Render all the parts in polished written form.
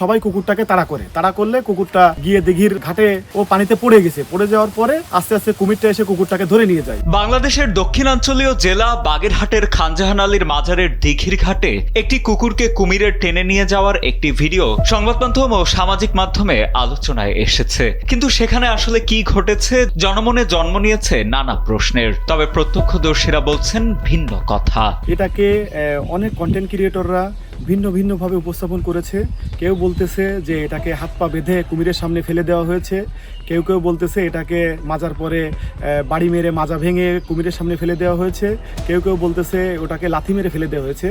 সবাই কুকুরটাকে তাড়া করলে কুকুরটা গিয়ে দিঘির ঘাটে ও পানিতে পড়ে গেছে। পড়ে যাওয়ার পরে আস্তে আস্তে কুমিরটা এসে কুকুরটাকে ধরে নিয়ে যায়। বাংলাদেশের দক্ষিণাঞ্চলীয় জেলা বাগেরহাটের খানজাহান আলীর মাজারের দিঘির ঘাটে একটি কুকুরকে কুমিরের টেনে নিয়ে যাওয়ার একটি ভিডিও সংবাদ মাধ্যম ও সামাজিক মাধ্যমে আলোচনায় এসেছে। কিন্তু সেখানে আসলে কি ঘটেছে জনমনে জন্ম নিয়েছে নানা প্রশ্নের। তবে প্রত্যক্ষদর্শীরা বলছেন ভিন্ন কথা। এটাকে অনেক কন্টেন্ট ক্রিয়েটররা ভিন্ন ভাবে উপস্থাপন করেছে। কেউ বলতেছে যে এটাকে হাত পা বেঁধে কুমিরের সামনে ফেলে দেওয়া হয়েছে, কেউ বলতেছে এটাকে মাজার পরে বাড়ি মেরে মাজা ভেঙে কুমিরের সামনে ফেলে দেওয়া হয়েছে, কেউ বলতেছে ওটাকে লাথি মেরে ফেলে দেওয়া হয়েছে।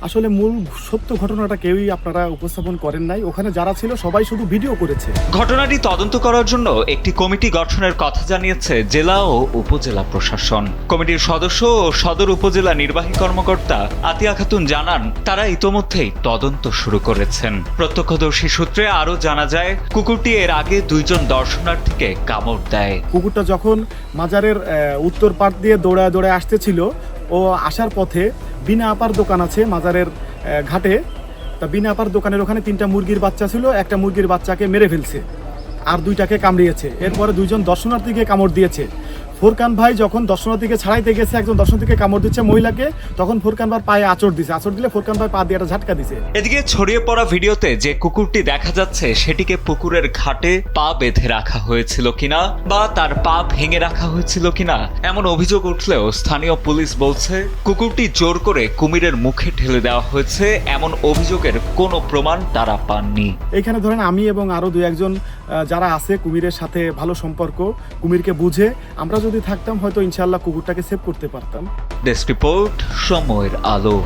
আসলে মূল সত্য ঘটনাটা কেউই আপনারা উপস্থাপন করেন নাই। ওখানে যারা ছিল সবাই শুধু ভিডিও করেছে। ঘটনাটি তদন্ত করার জন্য একটি কমিটি গঠনের কথা জানিয়েছে জেলা ও উপজেলা প্রশাসন। কমিটির সদস্য ও সদর উপজেলা নির্বাহী কর্মকর্তা আতিয়া খাতুন জানান, তারা ইতোমধ্যেই তদন্ত শুরু করেছেন। প্রত্যক্ষদর্শী সূত্রে আরও জানা যায়, কুকুরটি এর আগে দুইজন দর্শনার্থীকে কামড় দেয়। কুকুরটা যখন মাজারের উত্তর পাট দিয়ে দৌড়ায় আসতেছিল, ও আসার পথে বিনা আপার দোকান আছে মাজারের ঘাটে। তা বিনা আপার দোকানের ওখানে 3টা মুরগির বাচ্চা ছিল, একটা মুরগির বাচ্চাকে মেরে ফেলছে আর 2টাকে কামড়িয়েছে। এরপরে 2জন দর্শনার্থীকে কামড় দিয়েছে। ফোরকান ভাই যখন দর্শনার্থীকে ছাড়াইতে গেছে, একজন দর্শনার্থীকে কামড় দিচ্ছে মহিলাকে, তখন ফোরকান ভাই পায়ে আঁচড় দিলে ফোরকান ভাই পা দিয়ে একটা ঝাটকা দিছে। এদিকে ছড়িয়ে পড়া ভিডিওতে যে কুকুরটি দেখা যাচ্ছে সেটিকে পুকুরের ঘাটে পা বেঁধে রাখা হয়েছিল কিনা বা তার পা ভেঙে রাখা হয়েছিল কিনা এমন অভিযোগ উঠলেও স্থানীয় পুলিশ বলছে কুকুরটি জোর করে কুমিরের মুখে ঠেলে দেওয়া হয়েছে। এমন অভিযোগের কোনো প্রমাণ তারা পাননি। এইখানে ধরেন আমি এবং আরো 2-1জন যারা আছে কুমিরের সাথে ভালো সম্পর্ক, কুমিরকে বুঝে, আমরা যদি থাকতাম হয়তো ইনশাআল্লাহ কুকুরটাকে সেভ করতে পারতাম। ডেস্ক রিপোর্ট, সময়ের আলো।